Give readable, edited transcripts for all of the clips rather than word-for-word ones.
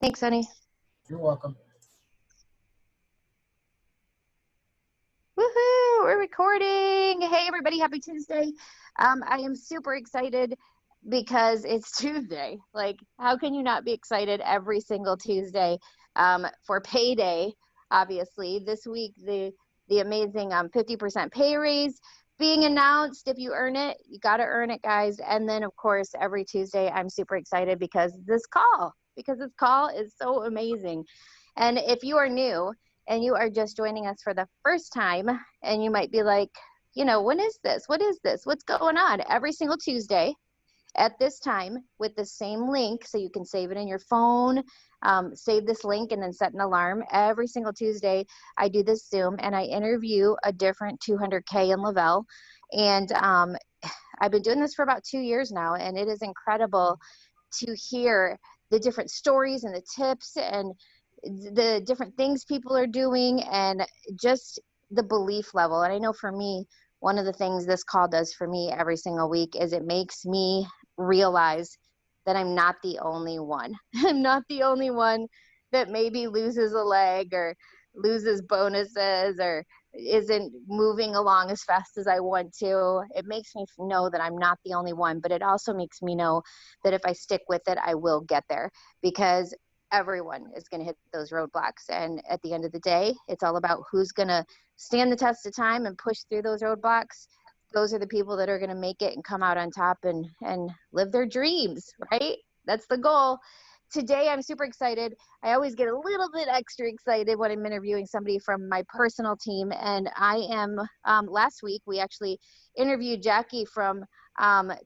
Thanks, honey. You're welcome. Woohoo! We're recording. Hey, everybody. Happy Tuesday. I am super excited because it's Tuesday. Like, how can you not be excited every single Tuesday for payday? Obviously, this week, the amazing 50% pay raise being announced. If you earn it, you got to earn it, guys. And then, of course, every Tuesday, I'm super excited because this call is so amazing. And if you are new, and you are just joining us for the first time, and you might be like, when is this? What is this? What's going on? Every single Tuesday at this time with the same link, so you can save it in your phone, save this link, and then set an alarm. Every single Tuesday, I do this Zoom, and I interview a different 200K in Lavelle. And I've been doing this for about 2 years now, and it is incredible to hear the different stories and the tips and the different things people are doing and just the belief level. And I know for me, one of the things this call does for me every single week is it makes me realize that I'm not the only one. I'm not the only one that maybe loses a leg or loses bonuses or isn't moving along as fast as I want to. It makes me know that I'm not the only one, but it also makes me know that if I stick with it, I will get there, because everyone is going to hit those roadblocks. And at the end of the day, it's all about who's going to stand the test of time and push through those roadblocks. Those are the people that are going to make it and come out on top and live their dreams, right? That's the goal. Today, I'm super excited. I always get a little bit extra excited when I'm interviewing somebody from my personal team. And I am, last week, we actually interviewed Jackie from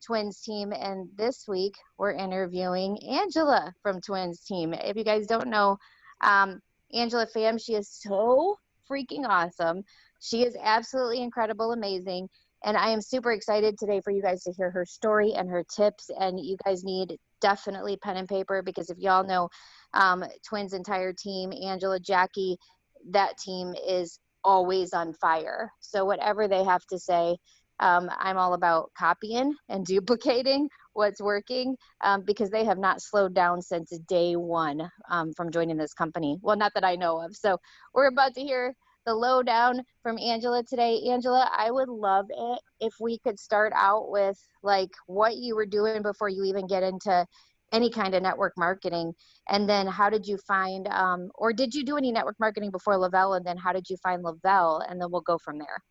Twins team. And this week, we're interviewing Angela from Twins team. If you guys don't know, Angela Pham, she is so freaking awesome. She is absolutely incredible, amazing. And I am super excited today for you guys to hear her story and her tips. And you guys need definitely pen and paper, because if y'all know Twins' entire team, Angela, Jackie, that team is always on fire. So whatever they have to say, I'm all about copying and duplicating what's working, because they have not slowed down since day one from joining this company. Well, not that I know of. So we're about to hear the lowdown from Angela today. Angela, I would love it if we could start out with like what you were doing before you even get into any kind of network marketing. And then how did you find, or did you do any network marketing before Lavelle? And then how did you find Lavelle? And then we'll go from there.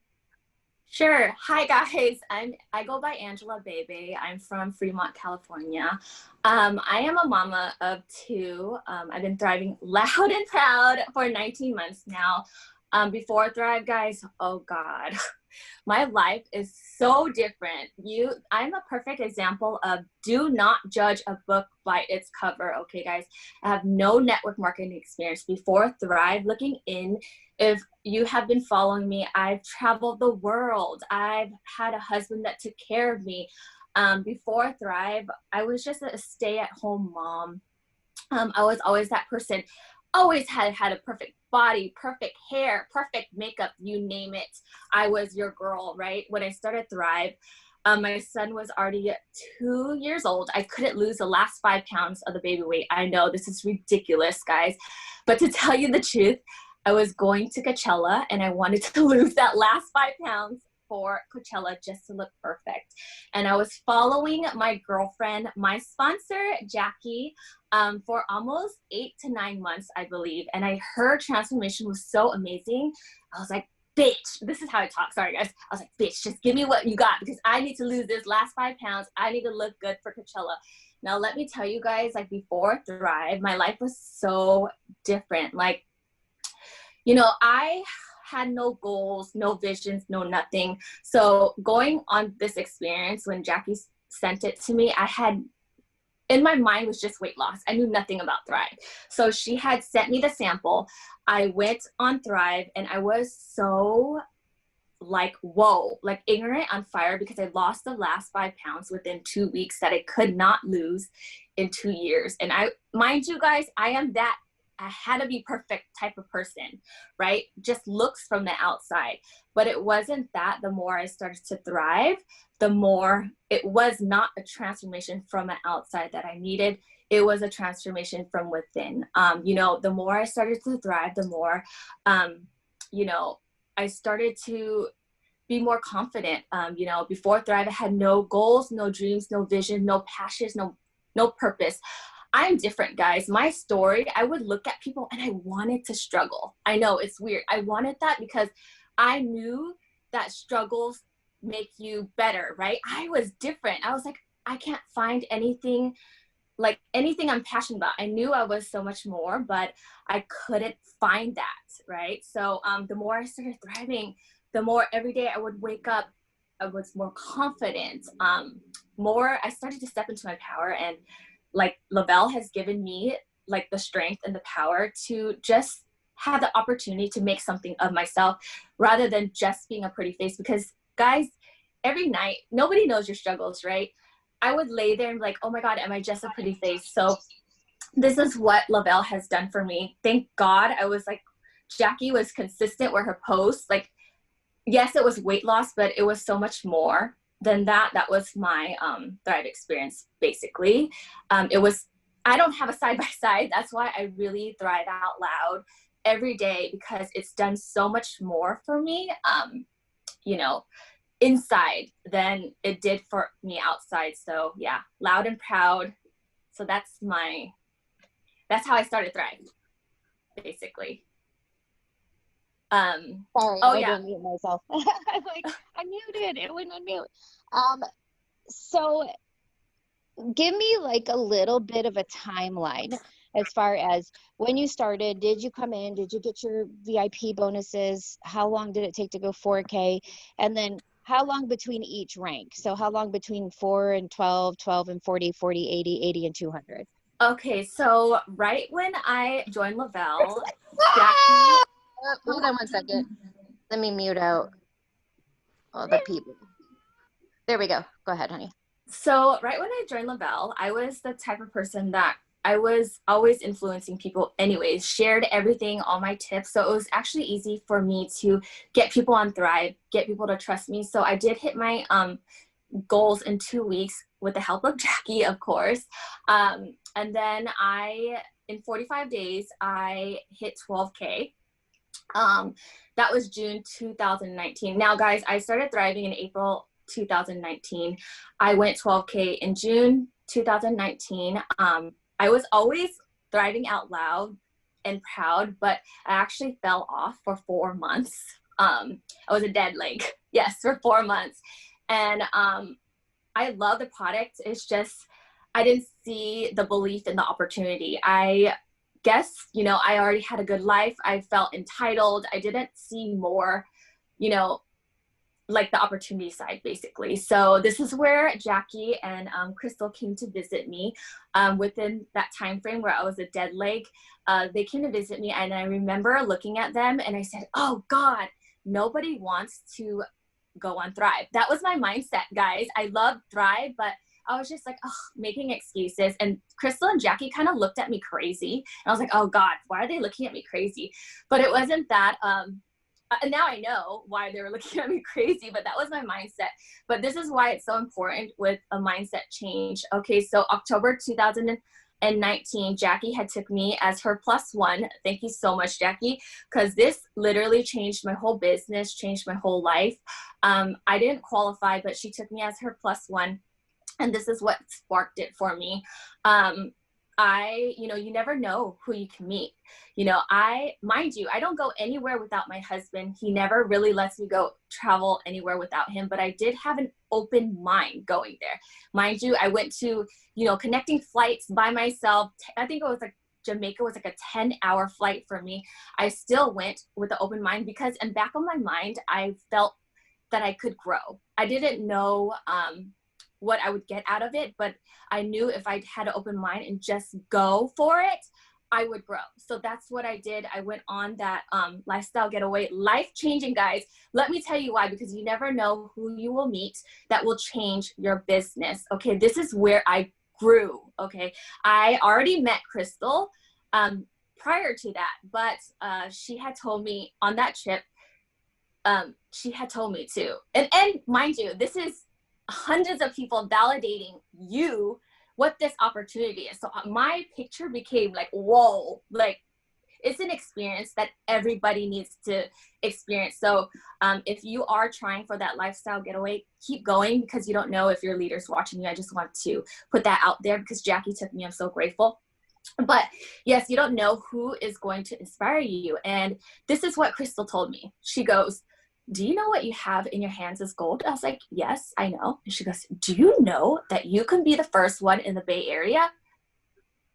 Sure. Hi guys. I go by Angela Bebe. I'm from Fremont, California. I am a mama of two. I've been thriving loud and proud for 19 months now. Before Thrive, guys, oh God, my life is so different. I'm a perfect example of do not judge a book by its cover. Okay, guys, I have no network marketing experience before Thrive. Looking in, if you have been following me, I've traveled the world. I've had a husband that took care of me. Before Thrive, I was just a stay-at-home mom. I was always that person, always had a perfect body, perfect hair, perfect makeup, you name it. I was your girl, right? When I started Thrive, my son was already 2 years old. I couldn't lose the last 5 pounds of the baby weight. I know this is ridiculous, guys. But to tell you the truth, I was going to Coachella and I wanted to lose that last 5 pounds for Coachella just to look perfect. And I was following my girlfriend, my sponsor, Jackie, for almost 8 to 9 months, I believe. And her transformation was so amazing. I was like, bitch, this is how I talk. Sorry, guys. I was like, bitch, just give me what you got, because I need to lose this last 5 pounds. I need to look good for Coachella. Now, let me tell you guys, like before Thrive, my life was so different. Like, I had no goals, no visions, no nothing. So going on this experience, when Jackie sent it to me, in my mind was just weight loss. I knew nothing about Thrive. So she had sent me the sample. I went on Thrive and I was so like, whoa, like ignorant on fire, because I lost the last 5 pounds within 2 weeks that I could not lose in 2 years. And mind you guys, I had to be perfect type of person, right? Just looks from the outside. But it wasn't that. The more I started to thrive, the more it was not a transformation from the outside that I needed. it was a transformation from within. You know, the more I started to thrive, the more, you know, I started to be more confident. You know, before Thrive, I had no goals, no dreams, no vision, no passions, no purpose. I'm different, guys. My story, I would look at people and I wanted to struggle. I know it's weird. I wanted that because I knew that struggles make you better, right? I was different. I was like, I can't find anything like anything I'm passionate about. I knew I was so much more, but I couldn't find that, right? So the more I started thriving, the more every day I would wake up, I was more confident. More, I started to step into my power, and like Lavelle has given me like the strength and the power to just have the opportunity to make something of myself rather than just being a pretty face. Because guys, every night, nobody knows your struggles, right? I would lay there and be like, oh my God, am I just a pretty face? So this is what Lavelle has done for me. Thank God. I was like, Jackie was consistent with her posts. Like, yes, it was weight loss, but it was so much more than that. That was my Thrive experience, basically. It was, I don't have a side by side. That's why I really thrive out loud every day, because it's done so much more for me, you know, inside than it did for me outside. So yeah, loud and proud. So that's how I started Thrive, basically. Sorry, Oh I had yeah. to mute myself. I'm like, I muted. It wouldn't unmute. So give me like a little bit of a timeline as far as when you started. Did you come in? Did you get your VIP bonuses? How long did it take to go 4K? And then how long between each rank? So how long between 4 and 12, 12 and 40, 40, 80, 80 and 200? Okay, so right when I joined Lavelle, Jackie. Hold on one second. Let me mute out all the people. There we go. Go ahead, honey. So right when I joined Lavelle, I was the type of person that I was always influencing people anyways, shared everything, all my tips. So it was actually easy for me to get people on Thrive, get people to trust me. So I did hit my goals in 2 weeks with the help of Jackie, of course. And then in 45 days, I hit 12K. That was June 2019. Now, guys, I started thriving in April 2019. I went 12K in June 2019. I was always thriving out loud and proud, but I actually fell off for 4 months. I was a dead leg, yes, for 4 months. And I love the product. It's just, I didn't see the belief in the opportunity. I guess, you know, I already had a good life. I felt entitled. I didn't see more, you know, like the opportunity side, basically. So this is where Jackie and Crystal came to visit me within that time frame where I was a dead leg. They came to visit me, and I remember looking at them and I said, oh God, nobody wants to go on Thrive. That was my mindset, guys. I love Thrive, but I was just like, oh, making excuses. And Crystal and Jackie kind of looked at me crazy. And I was like, oh God, why are they looking at me crazy? But it wasn't that. And now I know why they were looking at me crazy, but that was my mindset. But this is why it's so important with a mindset change. Okay, so October 2019, Jackie had took me as her +1. Thank you so much, Jackie, because this literally changed my whole business, changed my whole life. I didn't qualify, but she took me as her +1. And this is what sparked it for me. You know, you never know who you can meet. You know, mind you, I don't go anywhere without my husband. He never really lets me go travel anywhere without him, but I did have an open mind going there. Mind you, I went to, you know, connecting flights by myself. I think it was like Jamaica was like a 10-hour flight for me. I still went with an open mind because in back of my mind, I felt that I could grow. I didn't know, what I would get out of it, but I knew if I had an open mind and just go for it, I would grow. So that's what I did. I went on that lifestyle getaway, life-changing, guys. Let me tell you why, because you never know who you will meet that will change your business. Okay, this is where I grew. Okay, I already met Crystal prior to that, but she had told me on that trip, she had told me to, and mind you, this is hundreds of people validating you what this opportunity is. So my picture became like, whoa, like it's an experience that everybody needs to experience. So if you are trying for that lifestyle getaway, keep going, because you don't know if your leader's watching you. I just want to put that out there because Jackie took me. I'm so grateful. But yes, you don't know who is going to inspire you. And this is what Crystal told me. She goes, do you know what you have in your hands is gold? I was like, yes, I know. And she goes, do you know that you can be the first one in the Bay Area?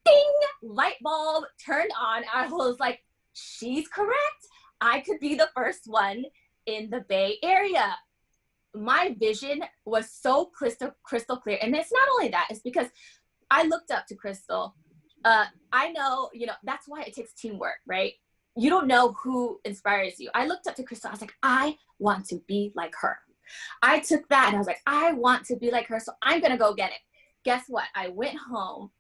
Ding! Light bulb turned on. I was like, she's correct. I could be the first one in the Bay Area. My vision was so crystal clear. And it's not only that, it's because I looked up to Crystal. I know, that's why it takes teamwork, right? You don't know who inspires you. I looked up to Crystal. I was like, I want to be like her. I took that and I was like, I want to be like her. So I'm going to go get it. Guess what? I went home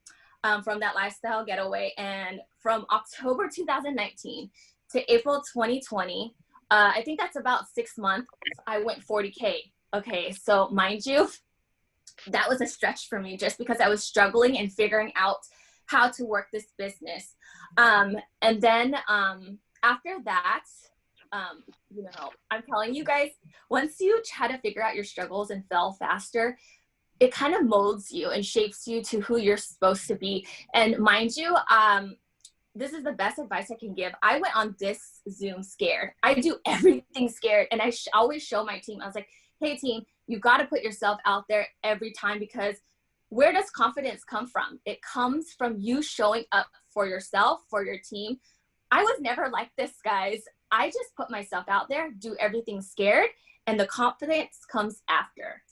from that lifestyle getaway, and from October 2019 to April 2020, I think that's about 6 months, I went 40K. Okay, so mind you, that was a stretch for me just because I was struggling and figuring out how to work this business. And then after that, I'm telling you guys, once you try to figure out your struggles and fail faster, it kind of molds you and shapes you to who you're supposed to be. And mind you, this is the best advice I can give. I went on this Zoom scared. I do everything scared. And I always show my team, I was like, hey team, you got to put yourself out there every time, because where does confidence come from? It comes from you showing up for yourself, for your team. I was never like this, guys. I just put myself out there, do everything scared, and the confidence comes after,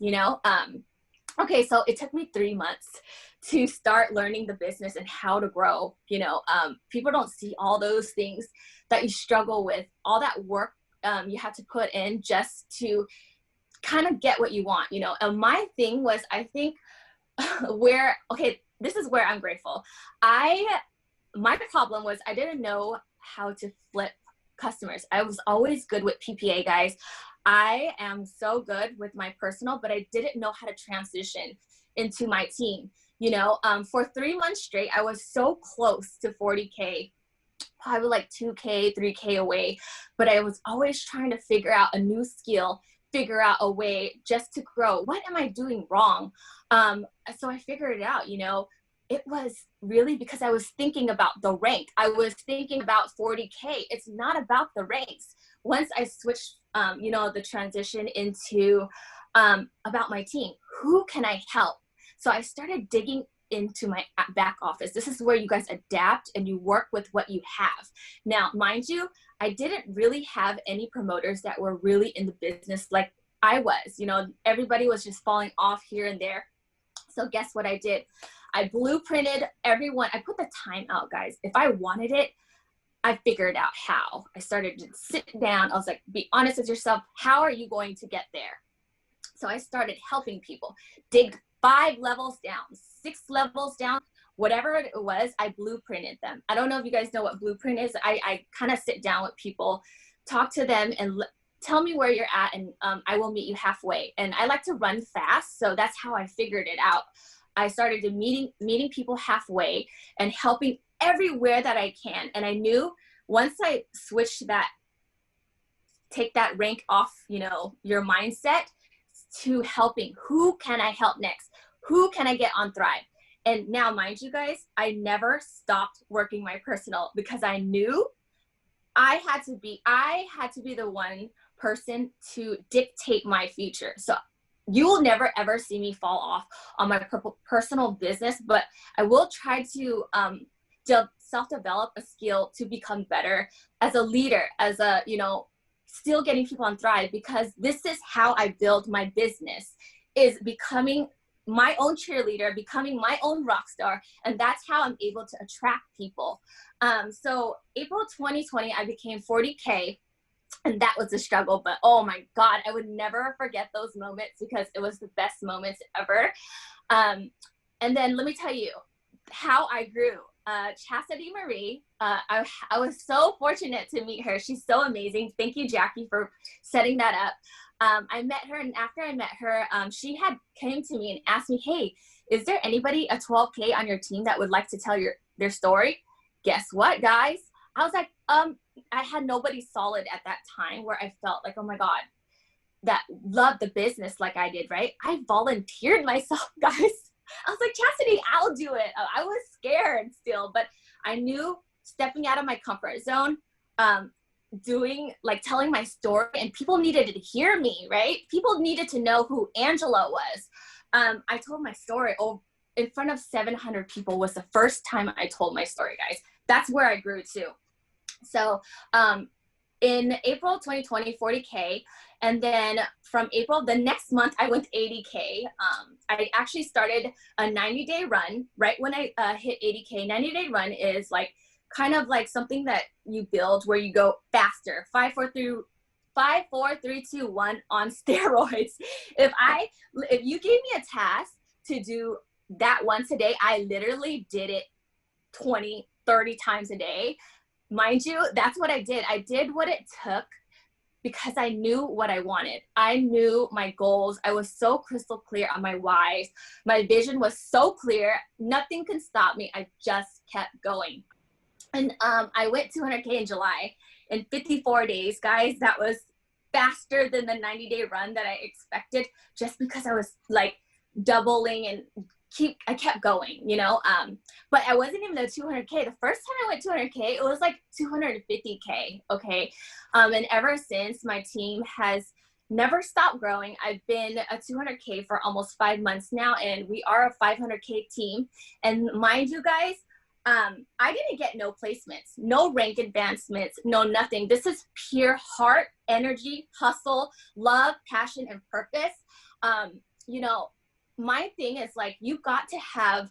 Okay, so it took me 3 months to start learning the business and how to grow. People don't see all those things that you struggle with, all that work you have to put in just to kind of get what you want, And my thing was, I think this is where I'm grateful. My problem was I didn't know how to flip customers. I was always good with PPA, guys. I am so good with my personal, but I didn't know how to transition into my team. For 3 months straight, I was so close to 40K, probably like 2K, 3K away, but I was always trying to figure out a new skill, figure out a way just to grow. What am I doing wrong? So I figured it out, it was really because I was thinking about the rank. I was thinking about 40K. It's not about the ranks. Once I switched, the transition into about my team, who can I help? So I started digging into my back office. This is where you guys adapt and you work with what you have. Now, mind you, I didn't really have any promoters that were really in the business like I was. Everybody was just falling off here and there. So guess what I did? I blueprinted everyone. I put the time out, guys. If I wanted it, I figured out how. I started to sit down. I was like, be honest with yourself. How are you going to get there? So I started helping people dig 5 levels down, 6 levels down, whatever it was, I blueprinted them. I don't know if you guys know what blueprint is. I kind of sit down with people, talk to them, and tell me where you're at, and I will meet you halfway. And I like to run fast, so that's how I figured it out. I started to meeting people halfway and helping everywhere that I can. And I knew once I switched that, take that rank off, your mindset, to helping, who can I help next? Who can I get on Thrive? And now, mind you guys, I never stopped working my personal because I knew I had to be the one person to dictate my future. So you will never ever see me fall off on my personal business, but I will try to self-develop a skill to become better as a leader, as a, still getting people on Thrive, because this is how I build my business, is becoming my own cheerleader, becoming my own rock star. And that's how I'm able to attract people. So April 2020, I became 40K. And that was a struggle, but oh my God, I would never forget those moments because it was the best moments ever. And then let me tell you how I grew. Chastity Marie. I was so fortunate to meet her. She's so amazing. Thank you, Jackie, for setting that up. I met her, and after I met her, she had came to me and asked me, hey, is there anybody, a 12K on your team that would like to tell their story? Guess what, guys? I was like, I had nobody solid at that time where I felt like, oh my God, that loved the business like I did, right? I volunteered myself, guys. I was like, Chastity, I'll do it. I was scared still, but I knew stepping out of my comfort zone, telling my story, and people needed to hear me, right? People needed to know who Angela was. I told my story in front of 700 people was the first time I told my story, guys. That's where I grew to. So in April 2020, 40K. And then from April, the next month, I went 80K. I actually started a 90-day run right when I hit 80K. 90-day run is like kind of like something that you build where you go faster. 5, 4, 3, 2, 1 on steroids. If you gave me a task to do that once a day, I literally did it 20, 30 times a day. Mind you, that's what I did. I did what it took because I knew what I wanted. I knew my goals. I was so crystal clear on my whys. My vision was so clear. Nothing can stop me. I just kept going. And I went 200K in July in 54 days, guys. That was faster than the 90-day run that I expected, just because I was like doubling and I kept going, you know, but I wasn't even a 200K. The first time I went 200K, it was like 250K. Okay. And ever since, my team has never stopped growing. I've been a 200K for almost 5 months now, and we are a 500K team. And mind you guys, I didn't get no placements, no rank advancements, no nothing. This is pure heart, energy, hustle, love, passion, and purpose. You know, my thing is like, you got to have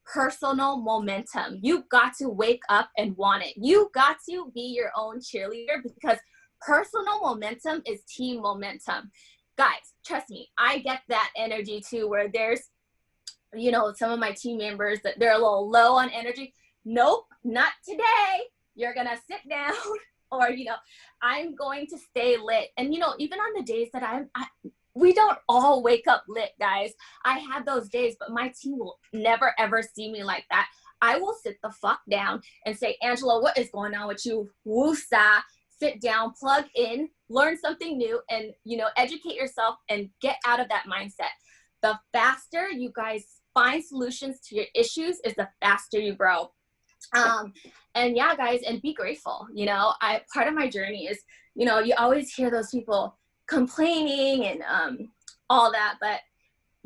personal momentum. You got to wake up and want it. You got to be your own cheerleader, because personal momentum is team momentum. Guys, trust me, I get that energy too, where there's, you know, some of my team members that they're a little low on energy. Nope, not today. You're gonna sit down or, you know, I'm going to stay lit. And, you know, even on the days that we don't all wake up lit, guys. I have those days, but my team will never, ever see me like that. I will sit the fuck down and say, Angela, what is going on with you? Woosa. Sit down, plug in, learn something new, and, you know, educate yourself and get out of that mindset. The faster you guys find solutions to your issues is the faster you grow. And yeah, guys, and be grateful. You know, part of my journey is, you know, you always hear those people complaining and all that, but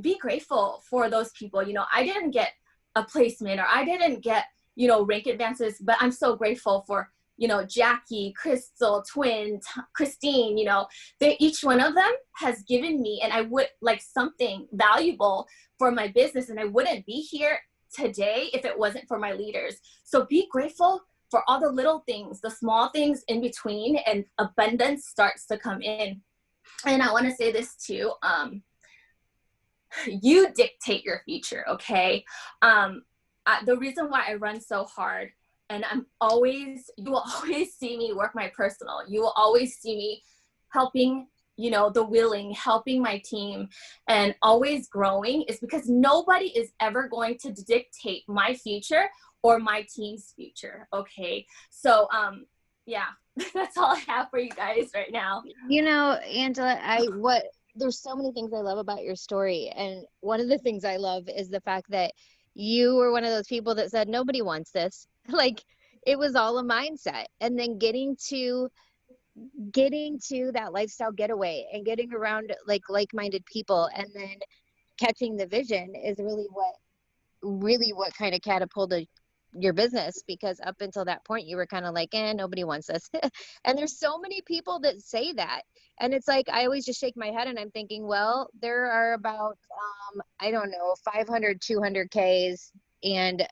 be grateful for those people. You know, I didn't get a placement, or I didn't get, you know, rank advances, but I'm so grateful for, you know, Jackie, Crystal, Twin, Christine. You know, each one of them has given me, and I would like something valuable for my business, and I wouldn't be here today if it wasn't for my leaders. So be grateful for all the little things, the small things in between, and abundance starts to come in. And I want to say this too, you dictate your future, okay? The reason why I run so hard, and you will always see me work my personal. You will always see me helping, you know, the willing, helping my team, and always growing, is because nobody is ever going to dictate my future or my team's future, okay? So, yeah, that's all I have for you guys right now. You know, Angela, there's so many things I love about your story. And one of the things I love is the fact that you were one of those people that said, nobody wants this. Like, it was all a mindset. And then getting to that lifestyle getaway and getting around like-minded people, and then catching the vision is really what kind of catapulted your business, because up until that point you were kind of like, nobody wants this. And there's so many people that say that, and it's like, I always just shake my head and I'm thinking, well, there are about I don't know, 500 200Ks and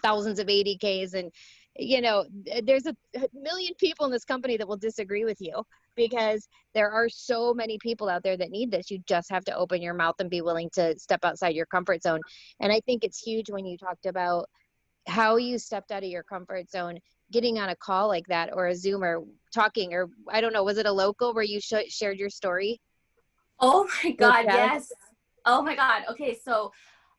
thousands of 80Ks, and you know, there's a million people in this company that will disagree with you, because there are so many people out there that need this. You just have to open your mouth and be willing to step outside your comfort zone. And I think it's huge when you talked about how you stepped out of your comfort zone, getting on a call like that, or a Zoom, or talking, or I don't know, was it a local where you shared your story Oh my with God, Jazz? yes. Oh my God. Okay, so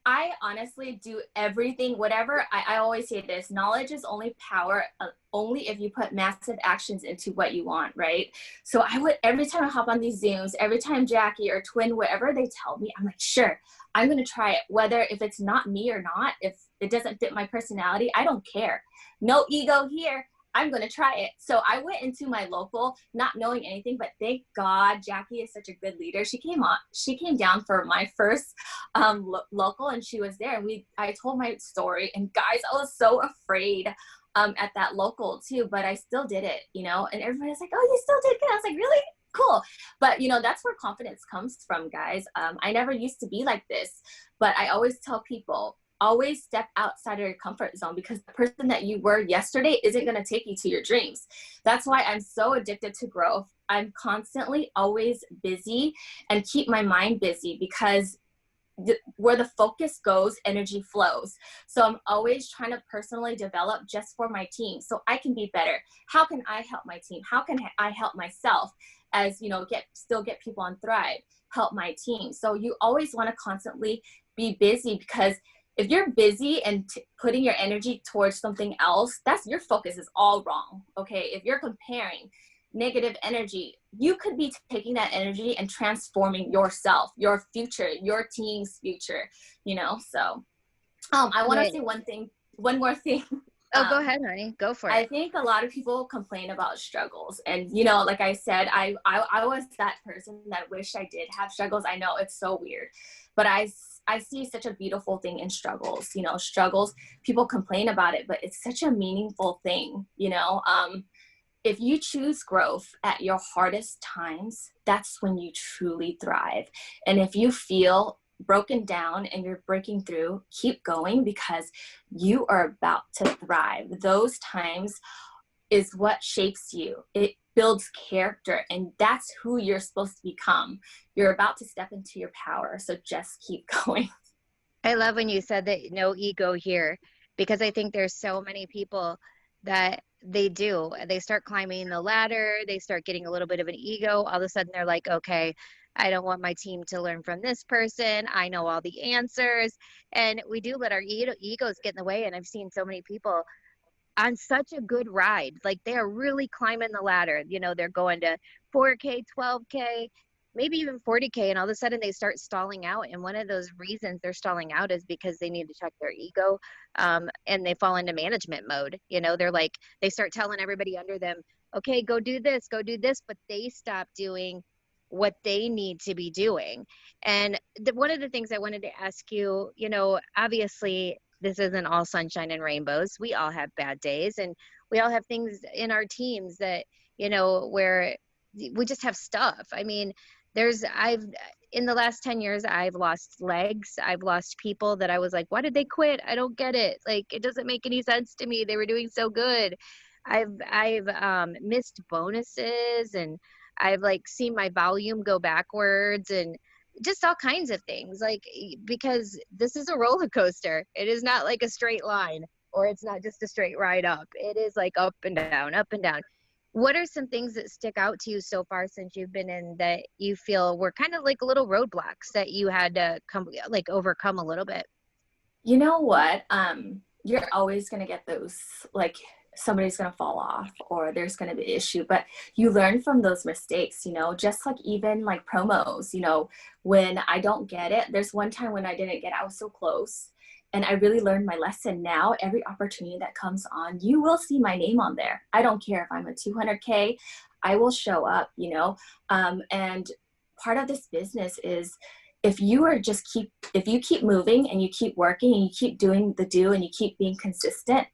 I honestly do everything, whatever. I always say this, knowledge is only power, only if you put massive actions into what you want, right? So I would, every time I hop on these Zooms, every time Jackie or Twin, whatever they tell me, I'm like, sure, I'm going to try it. Whether if it's not me or not, if it doesn't fit my personality, I don't care. No ego here. I'm going to try it. So I went into my local not knowing anything, but thank God Jackie is such a good leader. She came down for my first local, and she was there, and I told my story, and guys, I was so afraid at that local too, but I still did it, you know, and everybody's like, oh, you still did good. I was like, really? Cool. But you know, that's where confidence comes from, guys. I never used to be like this, but I always tell people, always step outside of your comfort zone, because the person that you were yesterday isn't going to take you to your dreams. That's why I'm so addicted to growth. I'm constantly always busy and keep my mind busy, because where the focus goes, energy flows. So I'm always trying to personally develop just for my team so I can be better. How can I help my team? How can I help myself, as you know, still get people on Thrive, help my team? So you always want to constantly be busy, because if you're busy and putting your energy towards something else, that's your focus is all wrong. Okay, if you're comparing negative energy, you could be taking that energy and transforming yourself, your future, your team's future, you know? So I want to say Right. one more thing. Oh, go ahead, honey. Go for I it. think a lot of people complain about struggles, and you know, like I said, I was that person that wished I did have struggles. I know it's so weird, but I see such a beautiful thing in struggles. You know, struggles, people complain about it, but it's such a meaningful thing, you know. If you choose growth at your hardest times, that's when you truly thrive. And if you feel broken down and you're breaking through, keep going, because you are about to thrive. Those times is what shapes you. It builds character, and that's who you're supposed to become. You're about to step into your power. So just keep going. I love when you said that, no ego here, because I think there's so many people that they start climbing the ladder, they start getting a little bit of an ego. All of a sudden they're like, okay, I don't want my team to learn from this person. I know all the answers. And we do let our egos get in the way. And I've seen so many people on such a good ride. Like, they are really climbing the ladder. You know, they're going to 4K, 12K, maybe even 40K, and all of a sudden they start stalling out. And one of those reasons they're stalling out is because they need to check their ego, and they fall into management mode. You know, they're like, they start telling everybody under them, okay, go do this, but they stop doing what they need to be doing. And one of the things I wanted to ask you, you know, obviously this isn't all sunshine and rainbows. We all have bad days, and we all have things in our teams that, you know, where we just have stuff. I mean, I've, in the last 10 years, I've lost legs. I've lost people that I was like, why did they quit? I don't get it. Like, it doesn't make any sense to me. They were doing so good. I've missed bonuses, and I've like seen my volume go backwards, and just all kinds of things, like, because this is a roller coaster. It is not like a straight line, or it's not just a straight ride up. It is like up and down, up and down. What are some things that stick out to you so far since you've been in, that you feel were kind of like little roadblocks that you had to overcome a little bit? You know what? You're always going to get those, like, somebody's going to fall off, or there's going to be an issue, but you learn from those mistakes, you know, just like even like promos, you know, when I don't get it, there's one time when I didn't get it, I was so close, and I really learned my lesson. Now, every opportunity that comes on, you will see my name on there. I don't care if I'm a 200K, I will show up, you know, and part of this business is, if you keep moving and you keep working and you keep doing the do and you keep being consistent,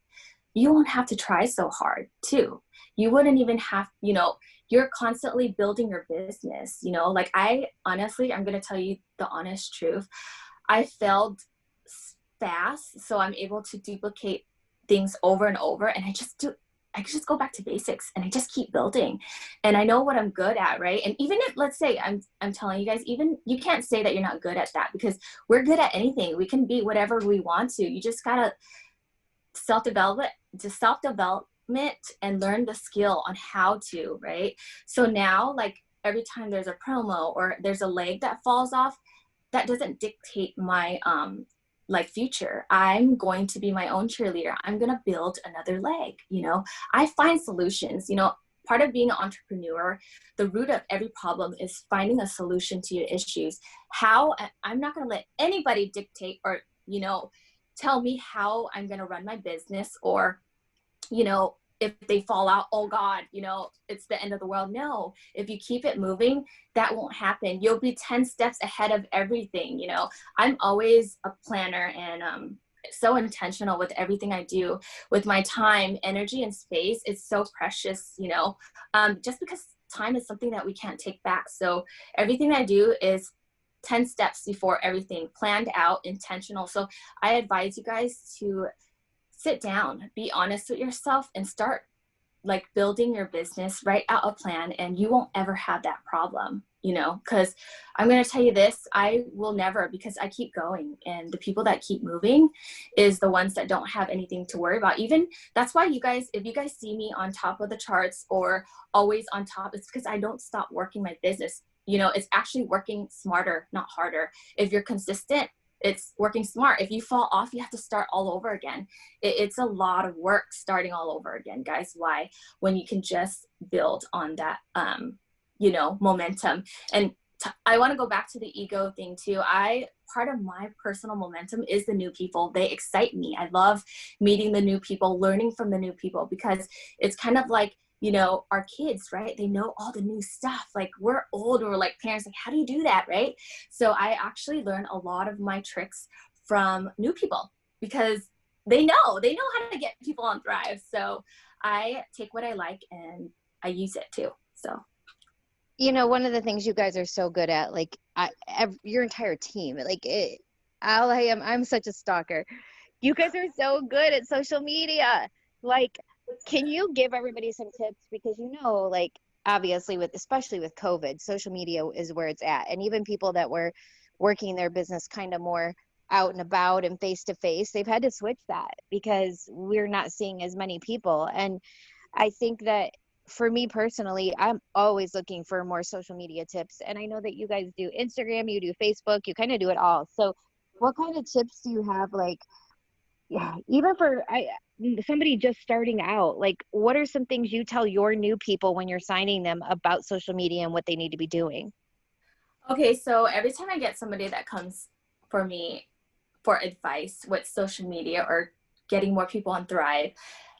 you won't have to try so hard too. You wouldn't even have, you know, you're constantly building your business, you know, like I'm going to tell you the honest truth. I failed fast, so I'm able to duplicate things over and over, and I just go back to basics and I just keep building, and I know what I'm good at, right? And even if, let's say, I'm telling you guys, even you can't say that you're not good at that, because we're good at anything. We can be whatever we want to. You just gotta self-development, just self-development, and learn the skill on how to, right? So now, like, every time there's a promo or there's a leg that falls off, that doesn't dictate my like future. I'm going to be my own cheerleader. I'm going to build another leg. You know, I find solutions. You know, part of being an entrepreneur, the root of every problem is finding a solution to your issues. How I'm not going to let anybody dictate or, you know, tell me how I'm going to run my business, or, you know, if they fall out, oh God, you know, it's the end of the world. No, if you keep it moving, that won't happen. You'll be 10 steps ahead of everything. You know, I'm always a planner, and so intentional with everything I do with my time, energy, and space. It's so precious, you know, just because time is something that we can't take back. So everything I do is 10 steps before everything, planned out, intentional. So I advise you guys to sit down, be honest with yourself, and start like building your business, write out a plan, and you won't ever have that problem, you know, because I'm going to tell you this, I will never, because I keep going, and the people that keep moving is the ones that don't have anything to worry about. Even that's why you guys, if you guys see me on top of the charts or always on top, it's because I don't stop working my business. You know, it's actually working smarter, not harder. If you're consistent, it's working smart. If you fall off, you have to start all over again. It's a lot of work starting all over again, guys. Why? When you can just build on that, you know, momentum. And I want to go back to the ego thing too. Part of my personal momentum is the new people. They excite me. I love meeting the new people, learning from the new people, because it's kind of like, you know, our kids, right? They know all the new stuff. Like, we're old, or like parents, like, how do you do that, right? So I actually learn a lot of my tricks from new people, because they know how to get people on Thrive. So I take what I like and I use it too. So, You know, one of the things you guys are so good at, like, your entire team, like, I'm such a stalker. You guys are so good at social media. Like, can you give everybody some tips? Because, you know, like, obviously especially with COVID, social media is where it's at. And even people that were working their business kind of more out and about and face to face, they've had to switch that because we're not seeing as many people. And I think that for me personally, I'm always looking for more social media tips. And I know that you guys do Instagram, you do Facebook, you kind of do it all. So what kind of tips do you have, like, yeah, even for somebody just starting out, like, what are some things you tell your new people when you're signing them about social media and what they need to be doing? okay, so every time I get somebody that comes for me for advice with social media or getting more people on Thrive,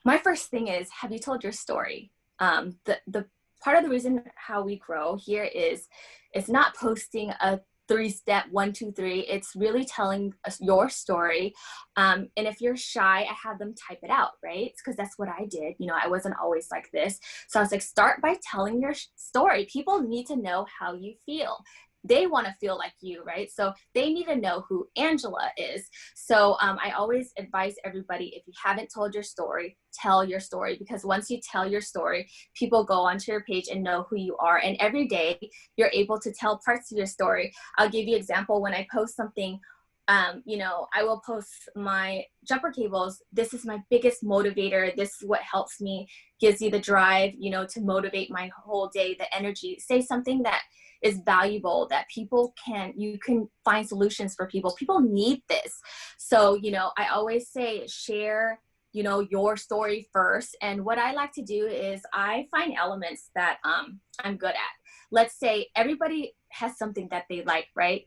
my first thing is, have you told your story? The part of the reason how we grow here is it's not posting a 3-step 1 2 3. It's really telling us your story. And if you're shy, I have them type it out, right? Because that's what I did. You know, I wasn't always like this. So I was like, start by telling your story. People need to know how you feel. They want to feel like you, right? So they need to know who Angela is. So I always advise everybody, if you haven't told your story, tell your story, because once you tell your story, people go onto your page and know who you are. And every day you're able to tell parts of your story. I'll give you an example. When I post something, you know, I will post my jumper cables. This is my biggest motivator. This is what helps me, gives you the drive, you know, to motivate my whole day, the energy. Say something that is valuable, that you can find solutions for people. People need this. So, you know, I always say, share, you know, your story first. And what I like to do is I find elements that I'm good at. Let's say everybody has something that they like, right?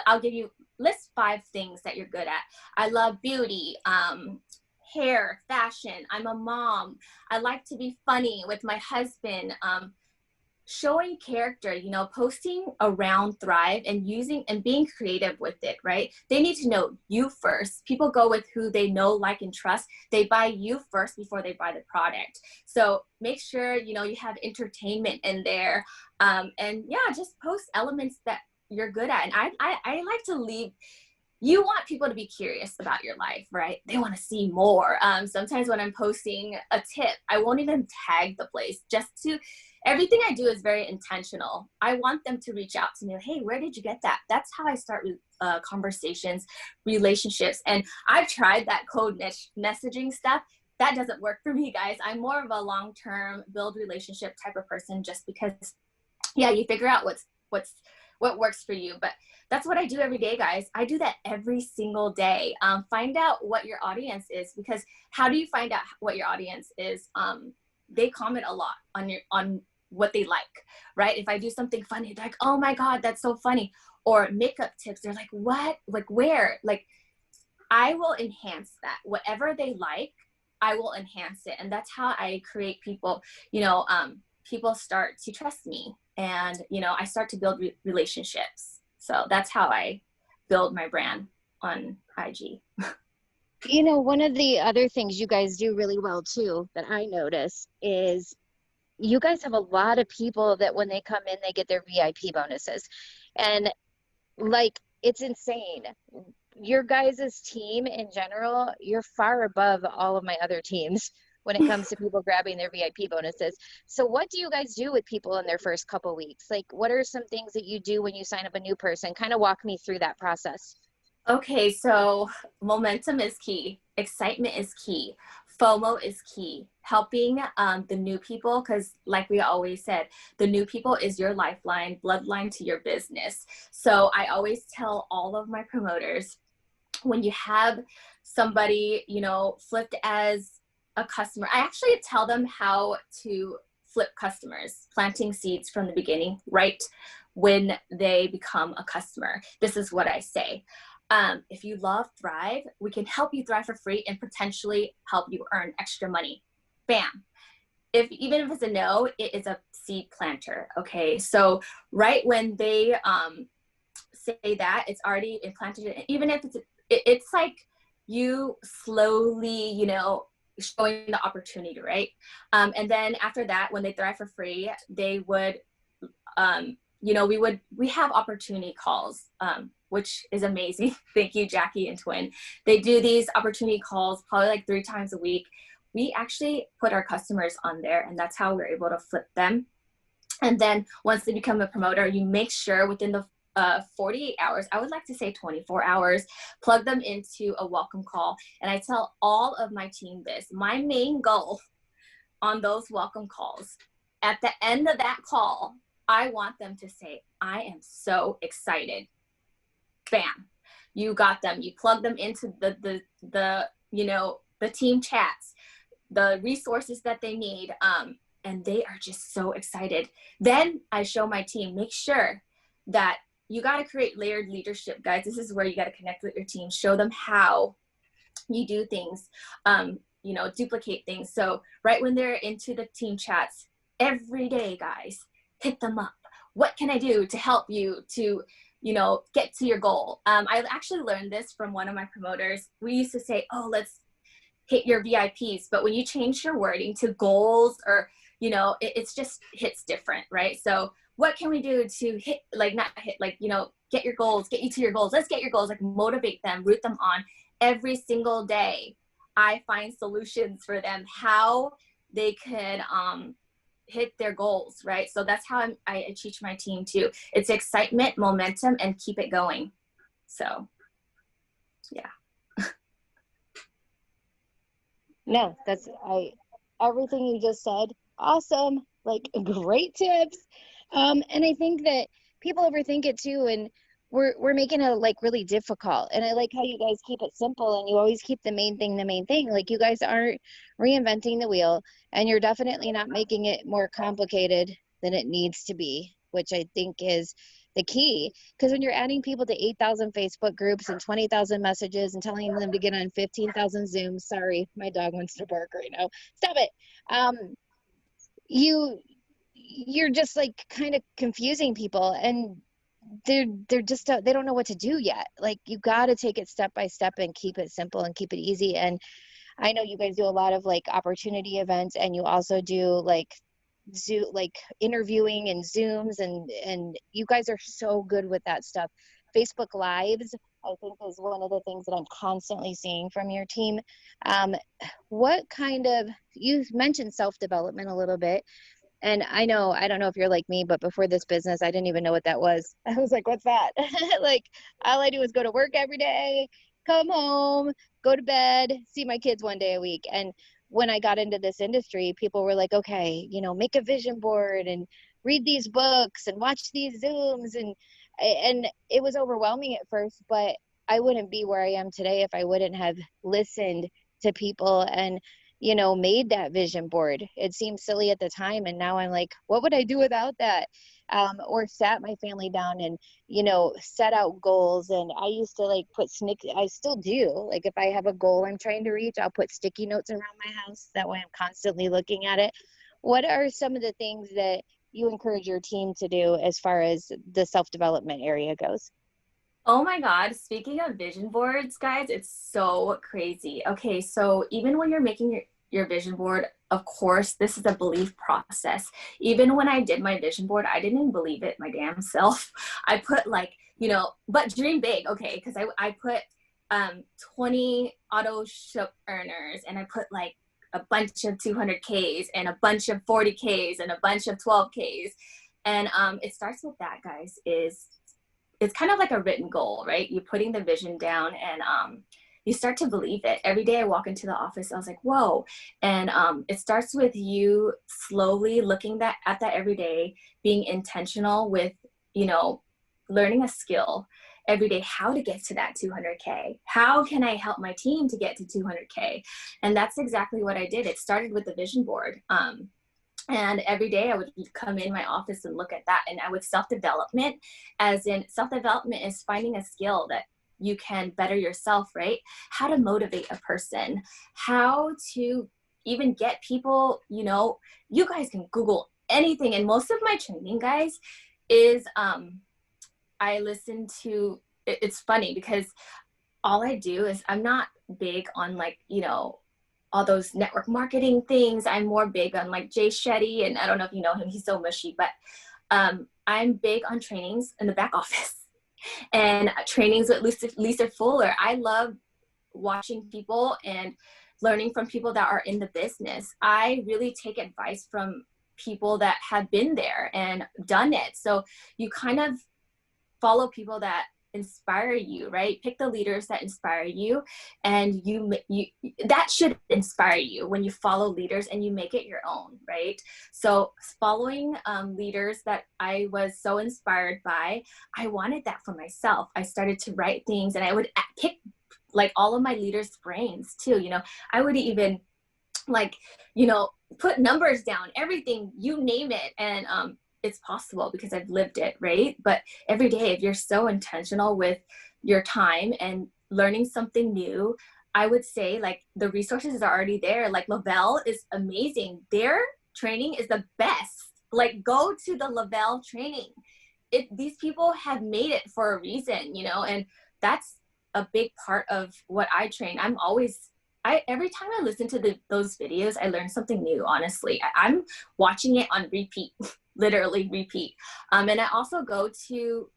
I'll give you, list 5 things that you're good at. I love beauty, hair, fashion. I'm a mom. I like to be funny with my husband. Showing character, you know, posting around Thrive and using and being creative with it, right? They need to know you first. People go with who they know, like, and trust. They buy you first before they buy the product. So make sure, you know, you have entertainment in there. And yeah, just post elements that you're good at. And I like to leave, you want people to be curious about your life, right? They want to see more. Sometimes when I'm posting a tip, I won't even tag the place, just to everything I do is very intentional. I want them to reach out to me, hey, where did you get that? That's how I start with conversations, relationships. And I've tried that code messaging stuff. That doesn't work for me, guys. I'm more of a long-term build relationship type of person, just because, yeah, you figure out what works for you. But that's what I do every day, guys. I do that every single day. Find out what your audience is, because how do you find out what your audience is? They comment a lot on what they like, right? If I do something funny, they're like, oh my God, that's so funny. Or makeup tips, they're like, what? Like, where? Like, I will enhance that. Whatever they like, I will enhance it. And that's how I create people, people start to trust me, and, I start to build relationships. So that's how I build my brand on IG. One of the other things you guys do really well too, that I notice, is you guys have a lot of people that when they come in, they get their VIP bonuses. And like, it's insane. Your guys' team in general, you're far above all of my other teams when it comes to people grabbing their VIP bonuses. So what do you guys do with people in their first couple weeks? Like, what are some things that you do when you sign up a new person? Kind of walk me through that process. Okay, so momentum is key. Excitement is key. FOMO is key. Helping the new people, because like we always said, the new people is your lifeline, bloodline to your business. So I always tell all of my promoters, when you have somebody, flipped as a customer, I actually tell them how to flip customers, planting seeds from the beginning, right when they become a customer. This is what I say. If you love Thrive, we can help you thrive for free and potentially help you earn extra money. Bam. Even if it's a no, it is a seed planter. Okay. So right when they say that, it's already implanted. Even if it's like you slowly, showing the opportunity, right? And then after that, when they thrive for free, they would, we have opportunity calls, which is amazing. Thank you, Jackie and Twin. They do these opportunity calls probably like 3 times a week. We actually put our customers on there, and that's how we're able to flip them. And then once they become a promoter, you make sure within the 48 hours, I would like to say 24 hours, plug them into a welcome call. And I tell all of my team this. My main goal on those welcome calls, at the end of that call, I want them to say, I am so excited. Bam. You got them. You plug them into the team chats, the resources that they need. And they are just so excited. Then I show my team, make sure that you got to create layered leadership, guys. This is where you got to connect with your team, show them how you do things, duplicate things. So right when they're into the team chats every day, guys, hit them up. What can I do to help you to, get to your goal? I actually learned this from one of my promoters. We used to say, oh, let's hit your VIPs. But when you change your wording to goals, or, it's just hits different, right? So what can we do to hit, get your goals, get you to your goals? Let's get your goals, like motivate them, root them on. Every single day, I find solutions for them, how they could hit their goals, right? So that's how I teach my team too. It's excitement, momentum, and keep it going. So, yeah. No, everything you just said, awesome. Like, great tips. And I think that people overthink it too, and we're making it like really difficult. And I like how you guys keep it simple, and you always keep the main thing the main thing. Like, you guys aren't reinventing the wheel, and you're definitely not making it more complicated than it needs to be, which I think is the key. Because when you're adding people to 8,000 Facebook groups and 20,000 messages and telling them to get on 15,000 Zooms, sorry, my dog wants to bark right now. Stop it. You're just like kind of confusing people, and they're just they don't know what to do yet. Like, you got to take it step by step and keep it simple and keep it easy. And I know you guys do a lot of like opportunity events, and you also do like interviewing and Zooms, and you guys are so good with that stuff. Facebook Lives, I think, is one of the things that I'm constantly seeing from your team. What kind of, you mentioned self-development a little bit. And I don't know if you're like me, but before this business, I didn't even know what that was. I was like, what's that? Like, all I do is go to work every day, come home, go to bed, see my kids one day a week. And when I got into this industry, people were like, okay, make a vision board and read these books and watch these Zooms. And it was overwhelming at first, but I wouldn't be where I am today if I wouldn't have listened to people and made that vision board. It seemed silly at the time. And now I'm like, what would I do without that? Or sat my family down and, set out goals. And I used to like I still do. Like if I have a goal I'm trying to reach, I'll put sticky notes around my house. That way I'm constantly looking at it. What are some of the things that you encourage your team to do as far as the self-development area goes? Oh my God. Speaking of vision boards, guys, it's so crazy. Okay, so even when you're making your vision board, of course, this is a belief process. Even when I did my vision board, I didn't believe it my damn self. I put like, but dream big, okay, because I put 20 auto ship earners, and I put like a bunch of 200Ks and a bunch of 40Ks and a bunch of 12Ks. And it starts with that, guys, is it's kind of like a written goal, right? You're putting the vision down, and you start to believe it. Every day I walk into the office, I was like, whoa. And it starts with you slowly looking at that every day, being intentional with, learning a skill every day, how to get to that 200K. How can I help my team to get to 200K? And that's exactly what I did. It started with the vision board. And every day I would come in my office and look at that. And I would self-development, as in self-development is finding a skill that you can better yourself, right? How to motivate a person, how to even get people, you guys can Google anything. And most of my training, guys, is I listen to, it's funny because all I do is I'm not big on like, all those network marketing things. I'm more big on like Jay Shetty, and I don't know if you know him, he's so mushy, but I'm big on trainings in the back office and trainings with Lisa Fuller. I love watching people and learning from people that are in the business. I really take advice from people that have been there and done it. So you kind of follow people that inspire you, right? Pick the leaders that inspire you, and you that should inspire you when you follow leaders and you make it your own, right? So following leaders that I was so inspired by, I wanted that for myself. I started to write things, and I would pick like all of my leaders' brains too. I would even like, put numbers down, everything, you name it. And it's possible because I've lived it, right? But every day, if you're so intentional with your time and learning something new, I would say like the resources are already there. Like Lavelle is amazing. Their training is the best. Like go to the Lavelle training. These people have made it for a reason, and that's a big part of what I train. Every time I listen to those videos, I learn something new, honestly. I'm watching it on repeat, literally repeat. And I also go to,